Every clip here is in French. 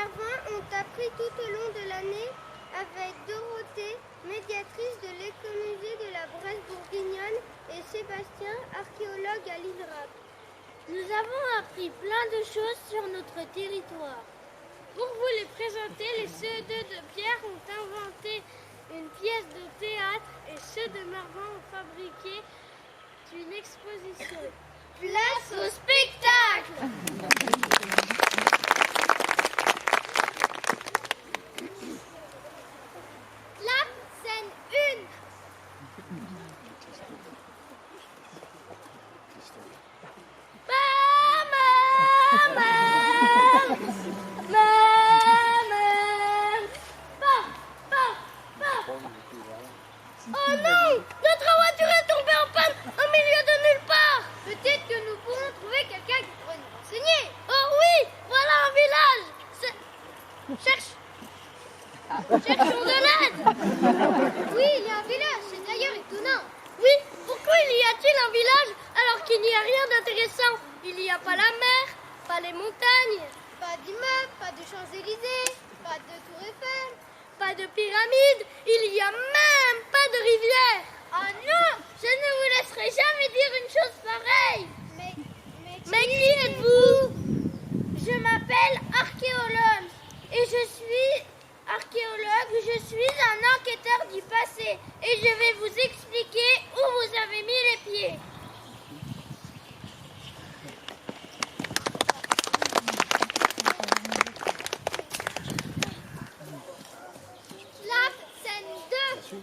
Mervins ont appris tout au long de l'année avec Dorothée, médiatrice de l'écomusée de la Bresse bourguignonne, et Sébastien, archéologue à l'ISRAP. Nous avons appris plein de choses sur notre territoire. Pour vous les présenter, les CE2 de Pierre ont inventé une pièce de théâtre et ceux de Mervins ont fabriqué une exposition. Place au spectacle! La scène 1. Oh non! Notre voiture est tombée en panne au milieu de nulle part! Peut-être que nous pourrons trouver quelqu'un qui pourrait nous renseigner. Oh oui! Voilà un village! Cherchons de l'aide! Oui, il y a un village, c'est d'ailleurs étonnant. Oui, pourquoi il y a-t-il un village alors qu'il n'y a rien d'intéressant? Il n'y a pas la mer, pas les montagnes, Pas d'immeubles, pas de Champs-Élysées, pas de Tour Eiffel. pas de pyramides, il n'y a même pas de rivière. Ah non! Je ne vous laisserai jamais dire une chose pareille. Mais qui êtes-vous? Je m'appelle archéologue et je suis un enquêteur du passé et je vais vous expliquer où vous avez mis les pieds. la scène 2.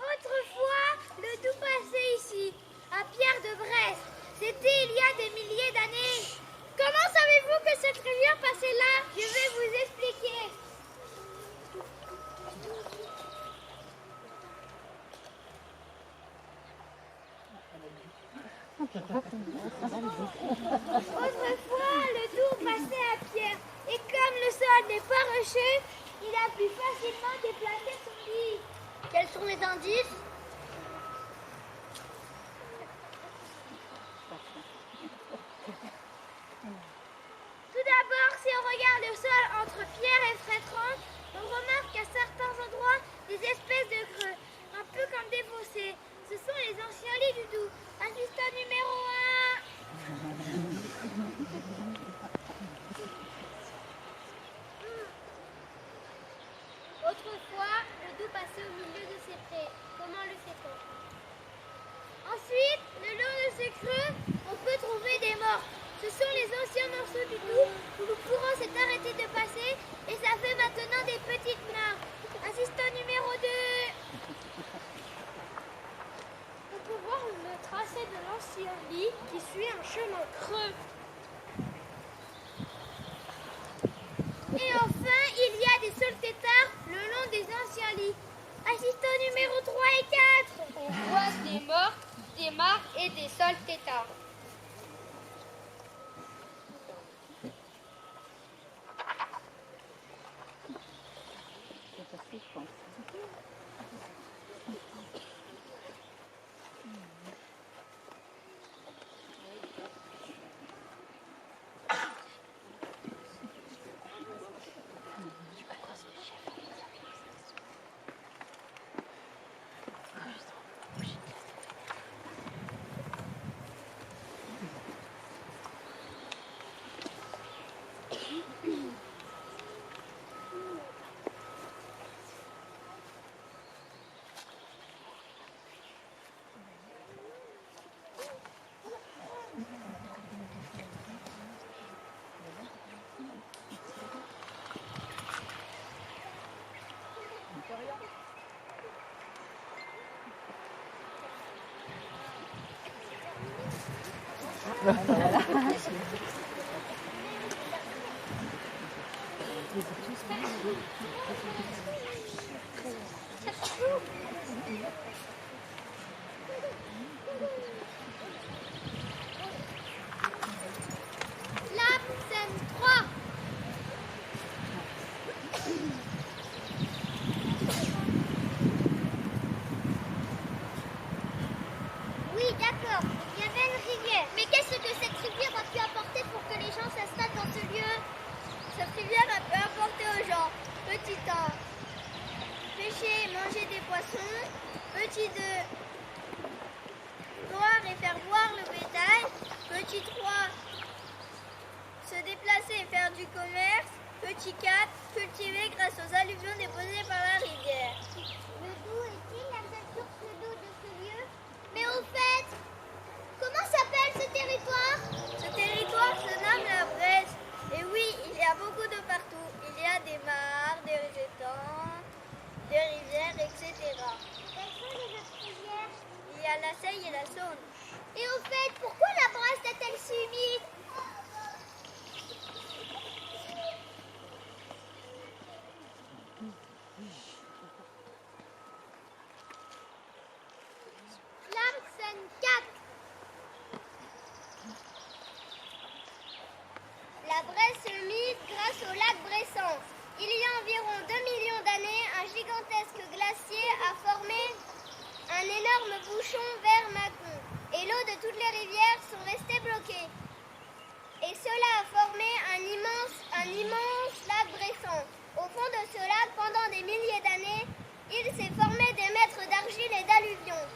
Autrefois, le doux passé ici, à Pierre de Bresse. C'était il y a des milliers d'années. Comment savez-vous que cette rivière passait là? Je vais vous expliquer. Autrefois, le Doubs passait à Pierre. Et comme le sol n'est pas rocheux, il a pu facilement déplacer son lit. Quels sont les indices? Tout d'abord, si on regarde le sol entre Pierre et Frétron, on remarque qu'à certains endroits, des espèces de creux, un peu comme des fossés. Ce sont les anciens lits du Doubs. Assistant numéro 1. Autrefois, le Doubs passait au milieu de ces prés. Comment le sait-on? Ensuite, le long de ces creux, on peut trouver des morts. Ce sont les anciens morceaux du Doubs où le courant s'est arrêté de passer et ça fait maintenant des petites mares. Assistant numéro 2. On peut voir le tracé de l'ancien lit qui suit un chemin creux. Et enfin, il y a des sols têtards le long des anciens lits. Assistant numéro 3 et 4. On voit des morts, des mares et des sols têtards. La scène 3. rivière a pu apporter aux gens. Petit 1, pêcher, manger des poissons. Petit 2, boire et faire boire le bétail. Petit 3, se déplacer et faire du commerce. Petit 4, cultiver grâce aux alluvions déposées par la rivière. Le Doubs est-il la seule source d'eau de ce lieu? Mais au fait, comment s'appelle ce territoire? Ce territoire se nomme la Bresse. Et oui, il y a beaucoup de partout. Il y a des mares, des étangs, des rivières, etc. Quelles sont les autres rivières? Il y a la Seille et la Saône. Et au fait, pourquoi la Bresse est-elle si humide? Scène 4. La Bresse est humide grâce au lac Bressens. Il y a environ 2 millions d'années, un gigantesque glacier a formé un énorme bouchon vers Mâcon. Et l'eau de toutes les rivières sont restées bloquées. Et cela a formé un immense lac Bressens. Au fond de ce lac, pendant des milliers d'années, il s'est formé des mètres d'argile et d'alluvions.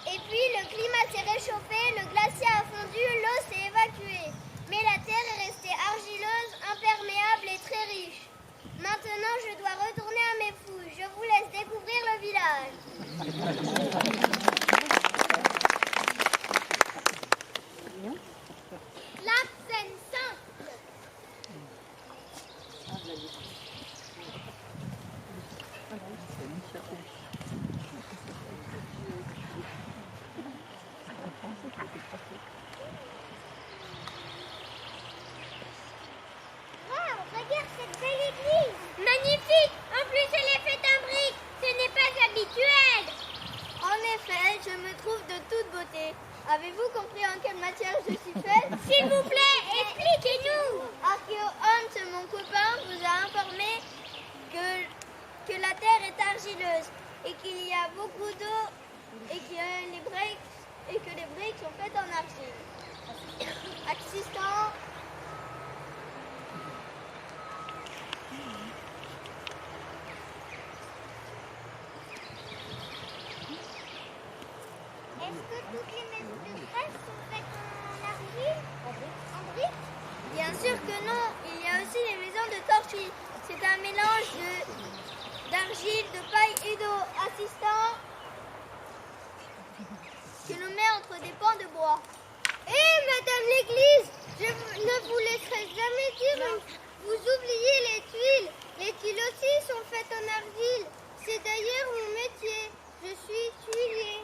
Et puis le climat s'est réchauffé, le glacier a fondu, l'eau s'est évacuée. Mais la terre est restée argileuse, imperméable et très riche. Maintenant, je dois retourner à mes fouilles. Je vous laisse découvrir le village. La scène 5. Regarde cette belle église. Magnifique. En plus, elle est faite en briques. Ce n'est pas habituel. En effet, je me trouve de toute beauté. Avez-vous compris en quelle matière je suis faite? S'il vous plaît, expliquez-nous. Archéo-Homme, mon copain, vous a informé que la terre est argileuse et qu'il y a beaucoup d'eau et que les briques sont faites en argile. Assistant. Est-ce que toutes les maisons de presse sont faites en argile? En briques? Bien sûr que non, il y a aussi les maisons de torchis. C'est un mélange d'argile, de paille et d'eau. Assistant, que l'on met entre des pans de bois. Madame l'église, je ne vous laisserai jamais dire, vous oubliez les tuiles. Les tuiles aussi sont faites en argile. C'est d'ailleurs mon métier. Je suis tuilier.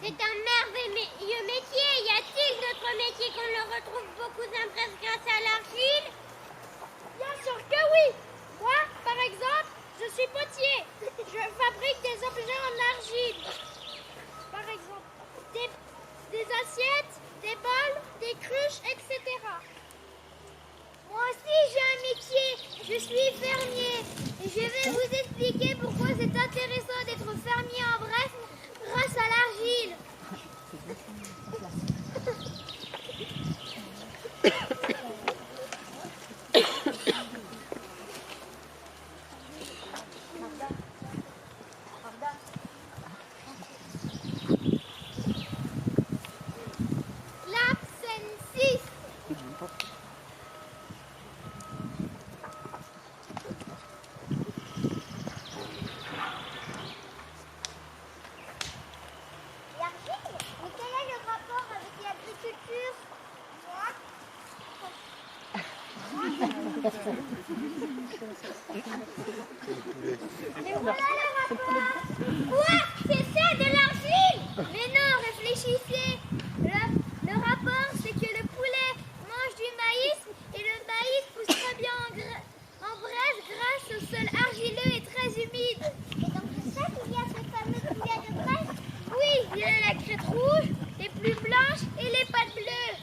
C'est un merveilleux métier. Y a-t-il d'autres métiers qu'on ne retrouve beaucoup d'impresses grâce à l'argile? Bien sûr que oui. Moi, par exemple, je suis potier. Je fabrique des objets en argile. Par exemple, des assiettes, des bols, des cruches, etc. Moi aussi, j'ai un métier. Je suis fermier. Et je vais vous expliquer pourquoi c'est intéressant d'être fermier en Bresse grâce à l'argile. La scène 6. L'argile? Mais quel est le rapport avec l'agriculture? Mais voilà le rapport. Quoi? C'est ça de l'argile? Mais non, réfléchissez. Le rapport, c'est que le poulet mange du maïs et le maïs pousse très bien en Bresse grâce au sol argileux et très humide. Et donc c'est ça qu'il y a ce fameux poulet de Bresse? Oui, il y a la crête rouge, les plumes blanches et les pattes bleues.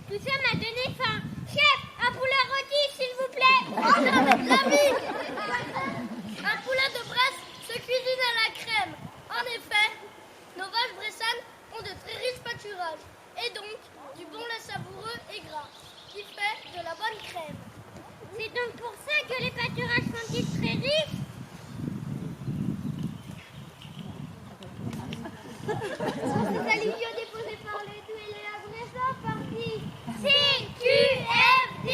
Tout ça m'a donné faim. Chef, un poulet rôti, s'il vous plaît. Oh non, mais l'ami! Un poulet de Bresse se cuisine à la crème. En effet, nos vaches bressanes ont de très donc pour ça que les pâturages sont-ils très riches? Cette allusion déposée par les Doués et la Bressan partie CQFD.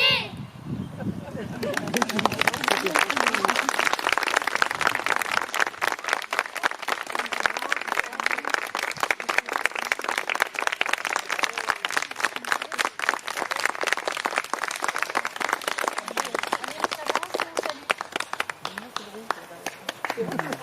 C'est